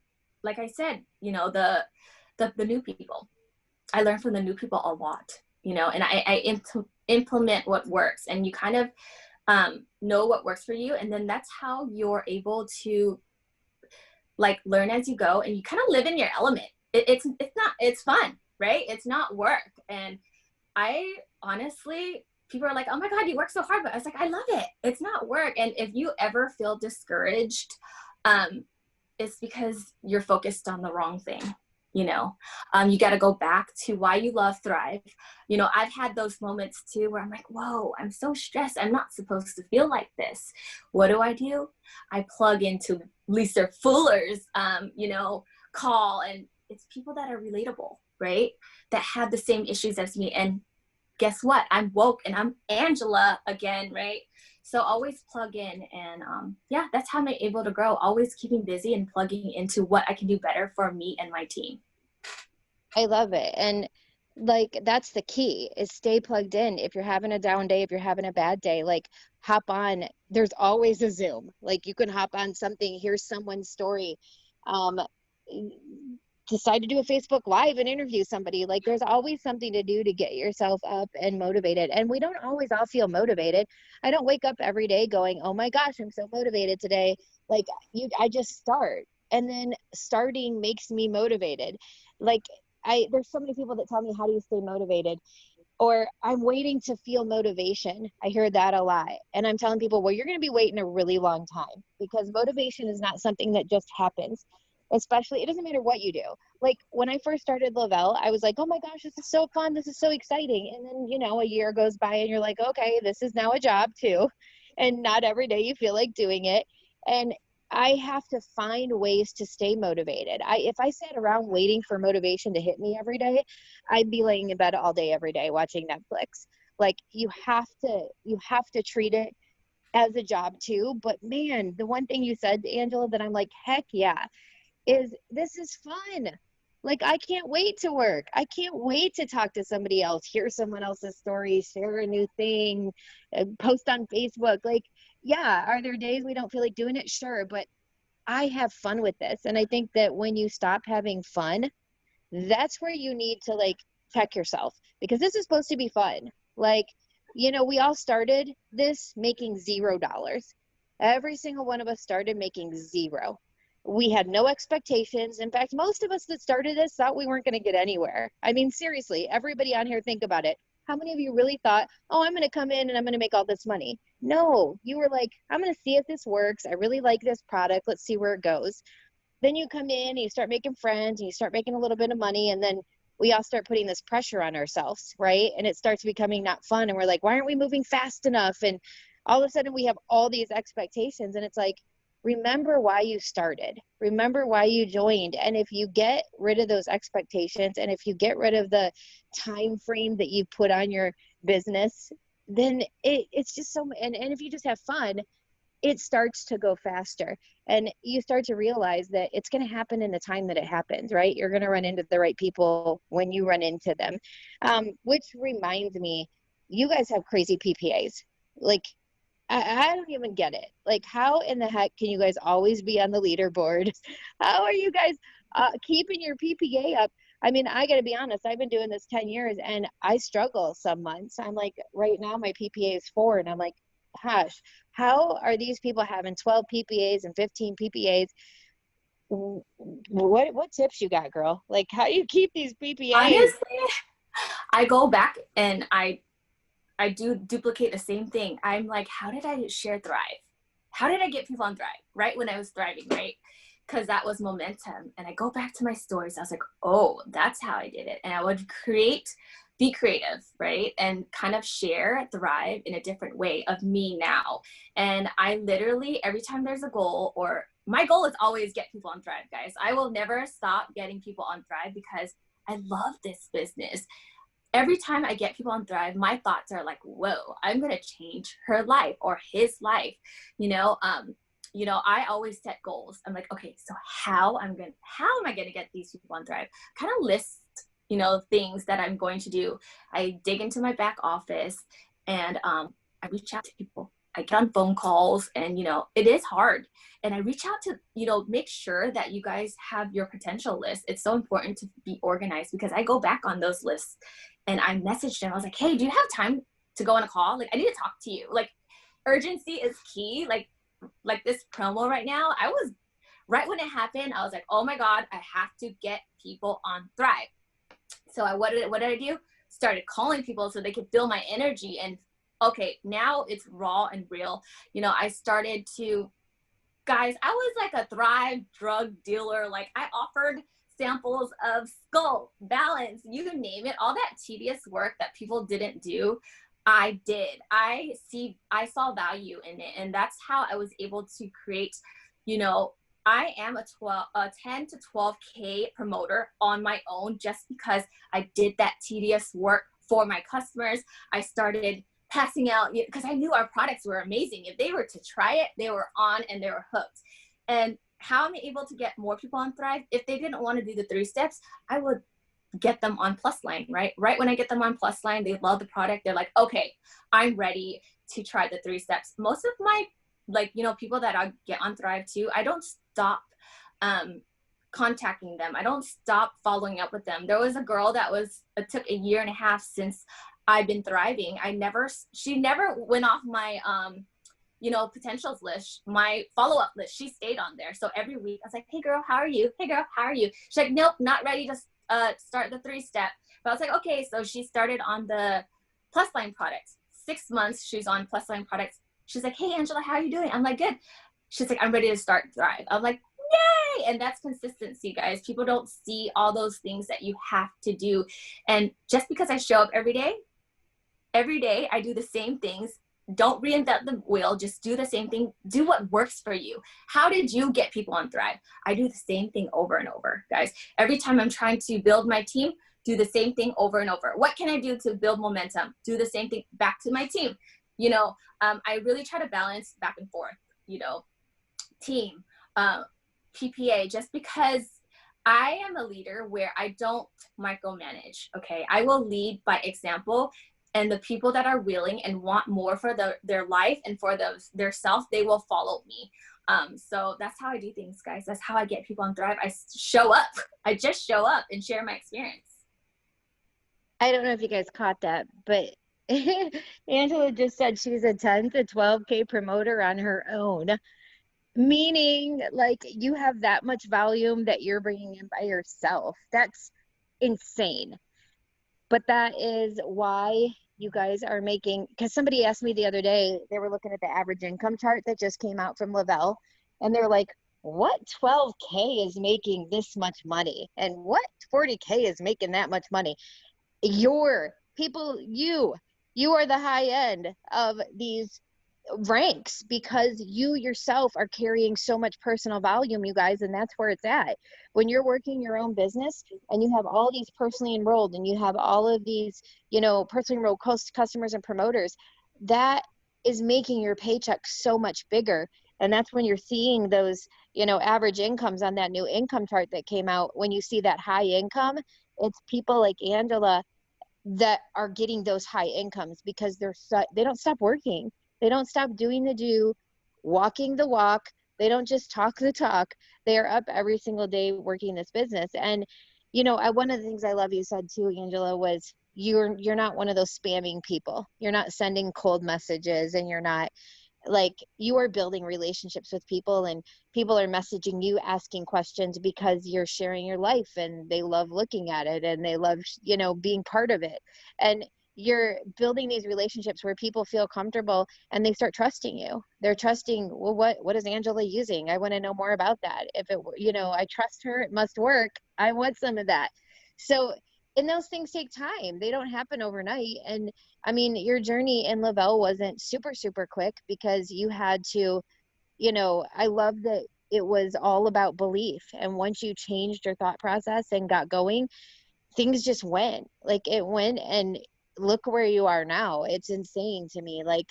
like I said, the new people. I learn from the new people a lot, and I implement what works, and you kind of know what works for you. And then that's how you're able to like learn as you go, and you kind of live in your element. It's fun, right? It's not work. And I honestly, people are like, oh my God, you work so hard. But I was like, I love it. It's not work. And if you ever feel discouraged, it's because you're focused on the wrong thing. You got to go back to why you love Thrive. I've had those moments too where I'm like, whoa, I'm so stressed. I'm not supposed to feel like this. What do? I plug into Lisa Fuller's, call, and it's people that are relatable, right? That have the same issues as me. And guess what? I'm woke and I'm Angela again, right? So always plug in, and that's how I'm able to grow. Always keeping busy and plugging into what I can do better for me and my team. I love it. And like, that's the key, is stay plugged in. If you're having a down day, if you're having a bad day, like hop on, there's always a Zoom. Like you can hop on something, hear someone's story. decide to do a Facebook Live and interview somebody. Like there's always something to do to get yourself up and motivated. And we don't always all feel motivated. I don't wake up every day going, oh my gosh, I'm so motivated today. Like I just start. And then starting makes me motivated. Like there's so many people that tell me, how do you stay motivated? Or I'm waiting to feel motivation. I hear that a lot. And I'm telling people, well, you're going to be waiting a really long time, because motivation is not something that just happens. Especially, it doesn't matter what you do. Like when I first started Lavelle, I was like, oh my gosh, this is so fun. This is so exciting. And then, you know, a year goes by and you're like, okay, this is now a job too. And not every day you feel like doing it. And I have to find ways to stay motivated. If I sat around waiting for motivation to hit me every day, I'd be laying in bed all day, every day, watching Netflix. Like you have to treat it as a job too. But man, the one thing you said, Angela, that I'm like, heck yeah, is this is fun. Like I can't wait to work. I can't wait to talk to somebody else, hear someone else's story, share a new thing, post on Facebook. Like, yeah, are there days we don't feel like doing it? Sure, but I have fun with this. And I think that when you stop having fun, that's where you need to like check yourself, because this is supposed to be fun. Like, you know, we all started this making $0. Every single one of us started making zero. We had no expectations. In fact, most of us that started this thought we weren't going to get anywhere. I mean, seriously, everybody on here, think about it. How many of you really thought, oh, I'm going to come in and I'm going to make all this money? No, you were like, I'm going to see if this works. I really like this product. Let's see where it goes. Then you come in and you start making friends and you start making a little bit of money, and then we all start putting this pressure on ourselves, right? And it starts becoming not fun, and we're like, why aren't we moving fast enough? And all of a sudden we have all these expectations, and it's like, remember why you started, remember why you joined. And if you get rid of those expectations, and if you get rid of the time frame that you put on your business, then it's just so, and if you just have fun, it starts to go faster, and you start to realize that it's going to happen in the time that it happens, right? You're going to run into the right people when you run into them. Which reminds me, you guys have crazy PPAs. Like, I don't even get it. Like, how in the heck can you guys always be on the leaderboard? How are you guys keeping your PPA up? I mean, I got to be honest, I've been doing this 10 years and I struggle some months. I'm like, right now my PPA is 4, and I'm like, gosh, how are these people having 12 PPAs and 15 PPAs? What tips you got, girl? Like, how do you keep these PPAs? Honestly, I go back and I do duplicate the same thing. I'm like, how did I share Thrive? How did I get people on Thrive? Right when I was thriving, right? Because that was momentum. And I go back to my stories. I was like, oh, that's how I did it. And I would be creative, right? And kind of share Thrive in a different way of me now. And I literally, every time there's a goal, or my goal is always get people on Thrive, guys. I will never stop getting people on Thrive because I love this business. Every time I get people on Thrive, my thoughts are like, whoa, I'm going to change her life or his life. You know, I always set goals. I'm like, okay, so how am I going to get these people on Thrive? Kind of list, things that I'm going to do. I dig into my back office and I reach out to people. I get on phone calls and, it is hard. And I reach out to, make sure that you guys have your potential list. It's so important to be organized because I go back on those lists and I messaged them. I was like, hey, do you have time to go on a call? Like, I need to talk to you. Like, urgency is key. Like this promo right now, I was right when it happened. I was like, oh my God, I have to get people on Thrive. So what did I do? Started calling people so they could feel my energy. And okay, now it's raw and real. I started to, guys, I was like a Thrive drug dealer. Like I offered samples of Skull, Balance, you name it, all that tedious work that people didn't do. I did. I saw value in it. And that's how I was able to create, I am a 10 to 12K promoter on my own just because I did that tedious work for my customers. I started passing out because I knew our products were amazing. If they were to try it, they were on and they were hooked. And how am I able to get more people on Thrive? If they didn't want to do the 3 steps, I would get them on Plus Line, right? Right when I get them on Plus Line, they love the product. They're like, okay, I'm ready to try the 3 steps. Most of my, people that I get on Thrive too, I don't stop contacting them. I don't stop following up with them. There was a girl that it took 1.5 years since I've been thriving. She never went off my, potentials list, my follow-up list. She stayed on there. So every week I was like, hey girl, how are you? Hey girl, how are you? She's like, nope, not ready to start the 3-step. But I was like, okay. So she started on the Plus Line products. 6 months she's on Plus Line products. She's like, hey Angela, how are you doing? I'm like, good. She's like, I'm ready to start Thrive. I'm like, yay! And that's consistency, guys. People don't see all those things that you have to do. And just because I show up every day I do the same things. Don't reinvent the wheel. Just do the same thing. Do what works for you. How did you get people on Thrive? I do the same thing over and over, guys. Every time I'm trying to build my team, do the same thing over and over. What can I do to build momentum? Do the same thing back to my team. I really try to balance back and forth, team, PPA, just because I am a leader where I don't micromanage. Okay. I will lead by example, and the people that are willing and want more for their life and for their self, they will follow me. So that's how I do things, guys. That's how I get people on Thrive. I show up. I just show up and share my experience. I don't know if you guys caught that, but Angela just said she's a 10 to 12K promoter on her own, meaning like you have that much volume that you're bringing in by yourself. That's insane. But that is why you guys are making, because somebody asked me the other day, they were looking at the average income chart that just came out from Lavelle, and they're like, what 12K is making this much money? And what 40K is making that much money? Your people, you are the high end of these ranks because you yourself are carrying so much personal volume, you guys, and that's where it's at. When you're working your own business and you have all these personally enrolled and you have all of these, personally enrolled customers and promoters, that is making your paycheck so much bigger. And that's when you're seeing those, average incomes on that new income chart that came out. When you see that high income, it's people like Angela that are getting those high incomes because they don't stop working. They don't stop doing the do, walking the walk. They don't just talk the talk. They are up every single day working this business. And, one of the things I love you said too, Angela, was you're not one of those spamming people. You're not sending cold messages, and you're not like, you are building relationships with people, and people are messaging you asking questions because you're sharing your life and they love looking at it and they love being part of it. And you're building these relationships where people feel comfortable and they start trusting you. They're trusting, well, what is Angela using? I want to know more about that. If it I trust her, it must work. I want some of that. So, and those things take time. They don't happen overnight. And I mean, your journey in Lavelle wasn't super, super quick because you had to, I love that it was all about belief. And once you changed your thought process and got going, things just went. Like it went, and look where you are now. It's insane to me. Like,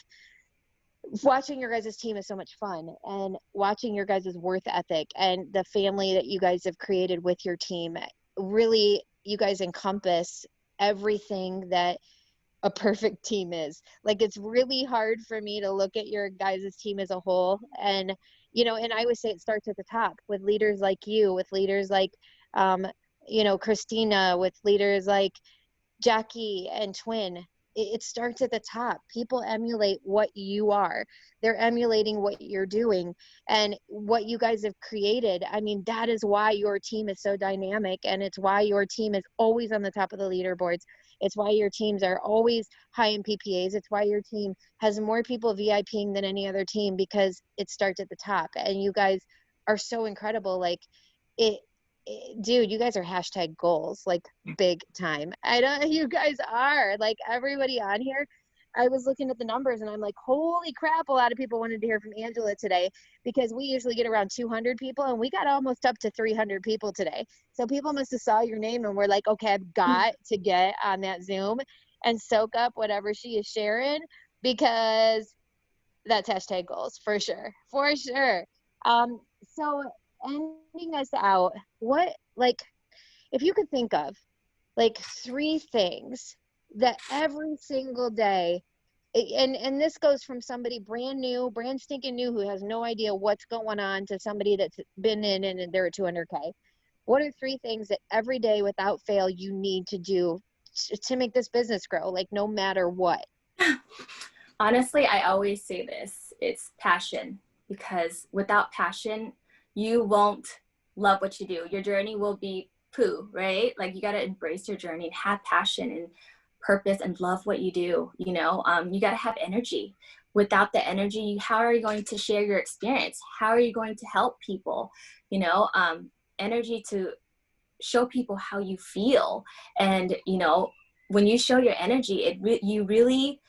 watching your guys' team is so much fun, and watching your guys' worth ethic and the family that you guys have created with your team. Really, you guys encompass everything that a perfect team is. Like, it's really hard for me to look at your guys' team as a whole. And, and I always say it starts at the top with leaders like you, with leaders like, Christina, with leaders like Jackie and Twin. It starts at the top. People emulate what you are. They're emulating what you're doing and what you guys have created. I mean, that is why your team is so dynamic, and it's why your team is always on the top of the leaderboards. It's why your teams are always high in PPAs. It's why your team has more people VIPing than any other team, because it starts at the top. And you guys are so incredible. Like, dude, you guys are hashtag goals, like, big time. You guys are, like, everybody on here. I was looking at the numbers and I'm like, holy crap, a lot of people wanted to hear from Angela today, because we usually get around 200 people and we got almost up to 300 people today. So people must have saw your name and were like, okay, I've got to get on that Zoom and soak up whatever she is sharing, because that's hashtag goals for sure. For sure. So ending us out, what, like, if you could think of like 3 things that every single day, and this goes from somebody brand stinking new who has no idea what's going on, to somebody that's been in and they're at 200K. what are 3 things that every day without fail you need to do to make this business grow, like no matter what? Honestly, I always say this, it's passion, because without passion, you won't love what you do. Your journey will be poo, right? Like you got to embrace your journey and have passion and purpose and love what you do. You got to have energy. Without the energy, how are you going to share your experience? How are you going to help people? You know, energy to show people how you feel. And, when you show your energy, you really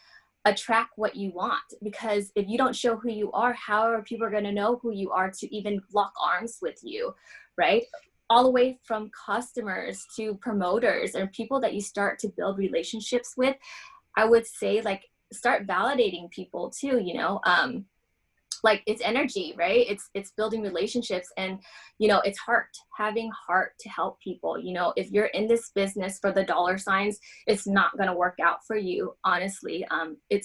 attract what you want, because if you don't show who you are, how are people going to know who you are to even lock arms with you, right? All the way from customers to promoters and people that you start to build relationships with. I would say, like, start validating people too, like it's energy, right? It's building relationships, and it's having heart to help people. If you're in this business for the dollar signs, it's not going to work out for you, honestly.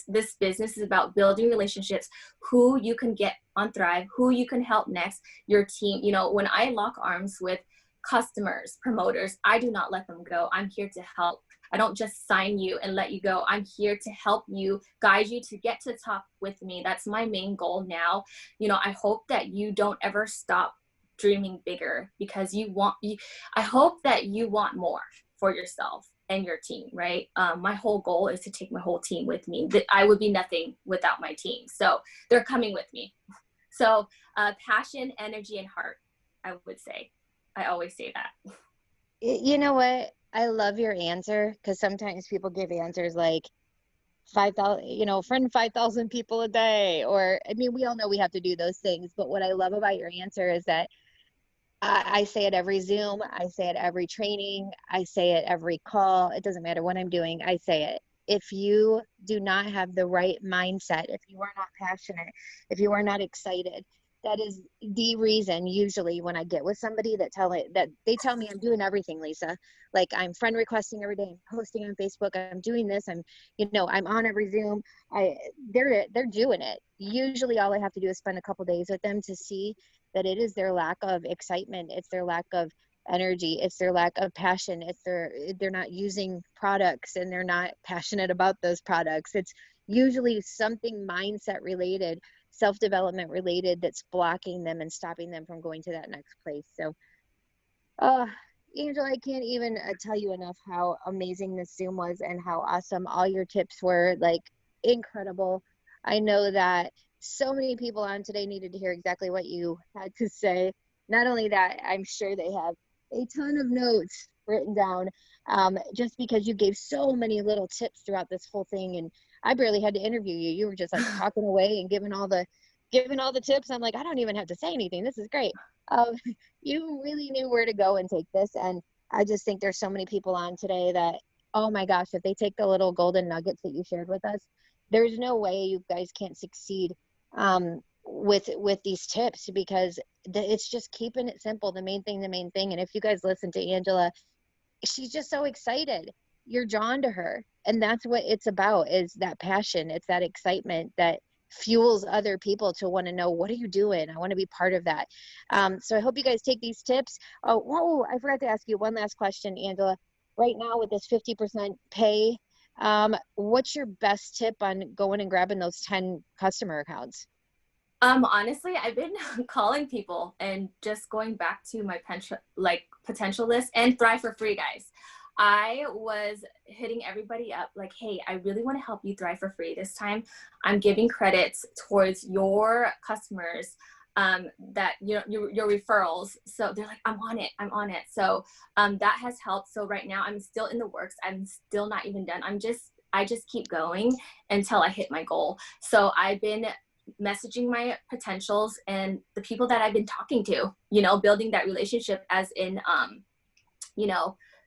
This business is about building relationships, who you can get on Thrive, who you can help next, your team. When I lock arms with customers, promoters, I do not let them go. I'm here to help. I don't just sign you and let you go. I'm here to help you, guide you to get to the top with me. That's my main goal now. I hope that you don't ever stop dreaming bigger, because I hope that you want more for yourself and your team, right? My whole goal is to take my whole team with me. I would be nothing without my team. So they're coming with me. So passion, energy, and heart, I would say. I always say that. You know what? I love your answer, because sometimes people give answers like 5,000, friend 5,000 people a day, or I mean, we all know we have to do those things. But what I love about your answer is that I say it every Zoom, I say it every training, I say it every call. It doesn't matter what I'm doing, I say it. If you do not have the right mindset, if you are not passionate, if you are not excited, that is the reason usually when I get with somebody that they tell me I'm doing everything, Lisa. Like I'm friend requesting every day, I'm posting on Facebook, I'm doing this, I'm on every Zoom. They're doing it. Usually all I have to do is spend a couple days with them to see that it is their lack of excitement, it's their lack of energy, it's their lack of passion, they're not using products and they're not passionate about those products. It's usually something mindset related, self-development related, that's blocking them and stopping them from going to that next place. So uh Angela, I can't even tell you enough how amazing this Zoom was and how awesome all your tips were, like incredible. I know that so many people on today needed to hear exactly what you had to say. Not only that, I'm sure they have a ton of notes written down, just because you gave so many little tips throughout this whole thing. And I barely had to interview you. You were just like talking away and giving all the tips. I'm like, I don't even have to say anything. This is great. Um, you really knew where to go and take this. And I just think there's so many people on today that, oh my gosh, if they take the little golden nuggets that you shared with us, there's no way you guys can't succeed with these tips, because it's just keeping it simple. The main thing. And if you guys listen to Angela, she's just so excited. You're drawn to her. And that's what it's about, is that passion. It's that excitement that fuels other people to want to know, what are you doing? I want to be part of that. So I hope you guys take these tips. Oh, whoa, I forgot to ask you one last question, Angela. Right now with this 50% pay, what's your best tip on going and grabbing those 10 customer accounts? Honestly, I've been calling people and just going back to my potential list and Thrive for Free, guys. I was hitting everybody up like, hey, I really want to help you thrive for free. This time I'm giving credits towards your customers, that your referrals. So they're like, I'm on it. So that has helped. So right now I'm still in the works. I'm still not even done. I just keep going until I hit my goal. So I've been messaging my potentials and the people that I've been talking to, building that relationship, as in,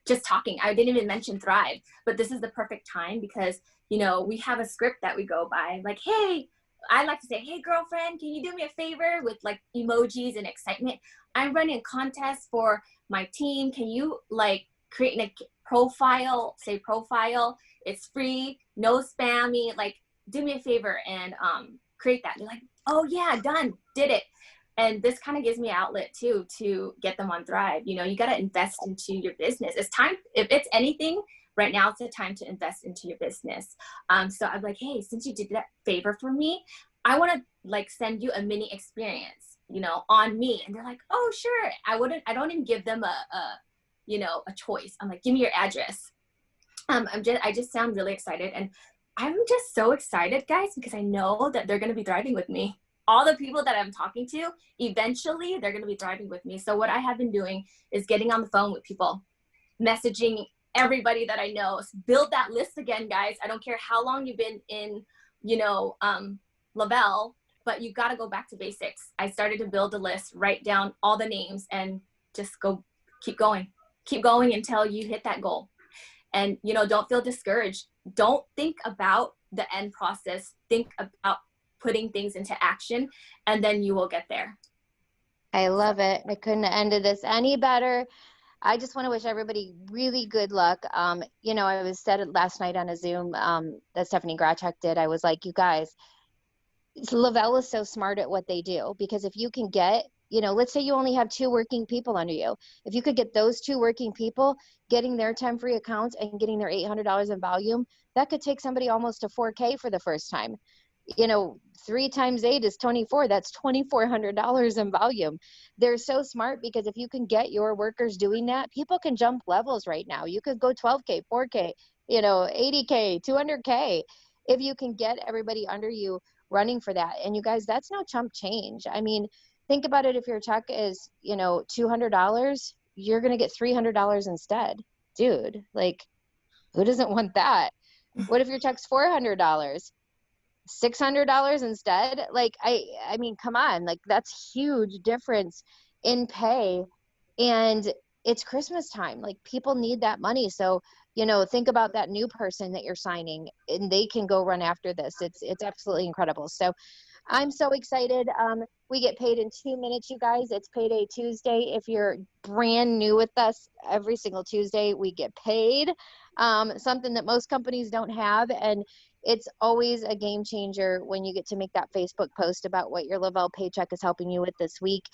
just talking. I didn't even mention Thrive, but this is the perfect time because, we have a script that we go by, like, hey, I like to say, hey, girlfriend, can you do me a favor, with like emojis and excitement? I'm running a contest for my team. Can you like create a profile, say profile, it's free, no spammy, like do me a favor and create that. They're like, oh yeah, done, did it. And this kind of gives me an outlet too to get them on Thrive. You know, you got to invest into your business. It's time, if it's anything, right now it's the time to invest into your business. So I'm like, hey, since you did that favor for me, I want to like send you a mini experience, you know, on me. And they're like, oh, sure. I don't even give them you know, a choice. I'm like, give me your address. I just sound really excited. And I'm just so excited, guys, because I know that they're going to be thriving with me. All the people that I'm talking to, eventually they're going to be thriving with me. So what I have been doing is getting on the phone with people, messaging everybody that I know. Build that list again, guys. I don't care how long you've been in, you know, Lavelle, but you got to go back to basics. I started to build a list, write down all the names, and just keep going until you hit that goal. And, you know, don't feel discouraged. Don't think about the end process. Think about putting things into action, and then you will get there. I love it. I couldn't have ended this any better. I just want to wish everybody really good luck. You know, I was said it last night on a Zoom that Stephanie Grachek did. I was like, you guys, Lavelle is so smart at what they do, because if you can get, you know, let's say you only have 2 working people under you. If you could get those 2 working people getting their 10 free accounts and getting their $800 in volume, that could take somebody almost to 4K for the first time. You know, 3 times 8 is 24. That's $2,400 in volume. They're so smart, because if you can get your workers doing that, people can jump levels right now. You could go 12K, 4K, you know, 80K, 200K. If you can get everybody under you running for that. And you guys, that's no chump change. I mean, think about it. If your check is, you know, $200, you're going to get $300 instead. Dude, like, who doesn't want that? What if your check's $400? $600 instead? Like, I mean, come on, like, that's huge difference in pay. And it's Christmas time. Like, people need that money. So, you know, think about that new person that you're signing, and they can go run after this. It's absolutely incredible. So I'm so excited. We get paid in 2 minutes, you guys. It's payday Tuesday. If you're brand new with us, every single Tuesday we get paid, something that most companies don't have. And it's always a game changer when you get to make that Facebook post about what your Lavelle paycheck is helping you with this week.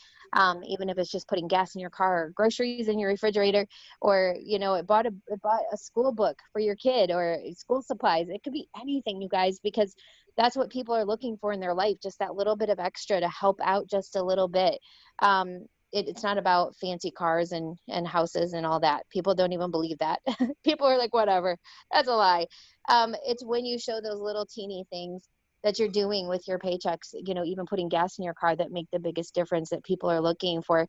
Even if it's just putting gas in your car, or groceries in your refrigerator, or, you know, it bought a school book for your kid, or school supplies. It could be anything, you guys, because that's what people are looking for in their life, just that little bit of extra to help out just a little bit. It's not about fancy cars and houses and all that. People don't even believe that. People are like, whatever, that's a lie. It's when you show those little teeny things that you're doing with your paychecks, you know, even putting gas in your car, that make the biggest difference that people are looking for.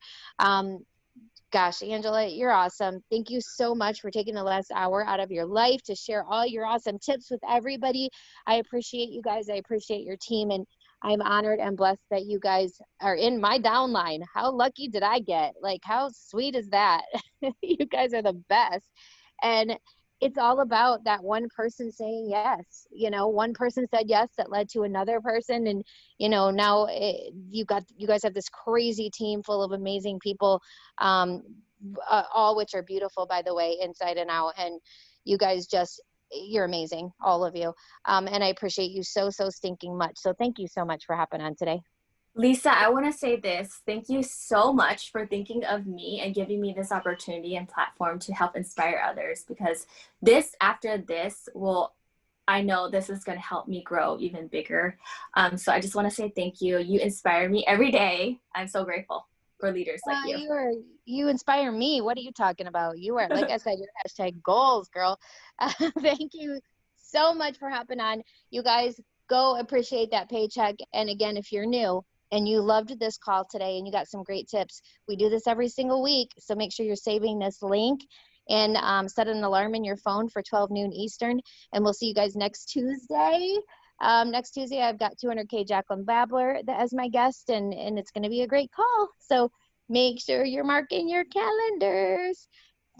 Gosh, Angela, you're awesome. Thank you so much for taking the last hour out of your life to share all your awesome tips with everybody. I appreciate you guys. I appreciate your team. And I'm honored and blessed that you guys are in my downline. How lucky did I get? Like, how sweet is that? You guys are the best. And it's all about that one person saying yes. You know, one person said yes that led to another person. And, you know, now you guys have this crazy team full of amazing people, all which are beautiful, by the way, inside and out. And you guys you're amazing, all of you. And I appreciate you so stinking much. So thank you so much for hopping on today. Lisa, I want to say this. Thank you so much for thinking of me and giving me this opportunity and platform to help inspire others, because after this I know this is going to help me grow even bigger. So I just want to say thank you. You inspire me every day. I'm so grateful for leaders like you. You inspire me. What are you talking about? You are, like I said, your hashtag goals, girl. Thank you so much for hopping on. You guys, go appreciate that paycheck. And again, if you're new and you loved this call today and you got some great tips, we do this every single week. So make sure you're saving this link and set an alarm in your phone for 12 noon Eastern. And we'll see you guys next Tuesday. Next Tuesday, I've got 200K Jacqueline Babler as my guest, and it's going to be a great call. So make sure you're marking your calendars.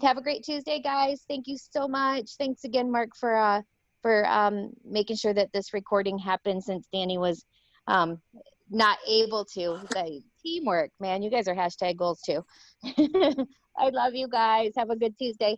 Have a great Tuesday, guys. Thank you so much. Thanks again, Mark, for making sure that this recording happened, since Danny was not able to. The teamwork, man. You guys are hashtag goals too. I love you guys. Have a good Tuesday.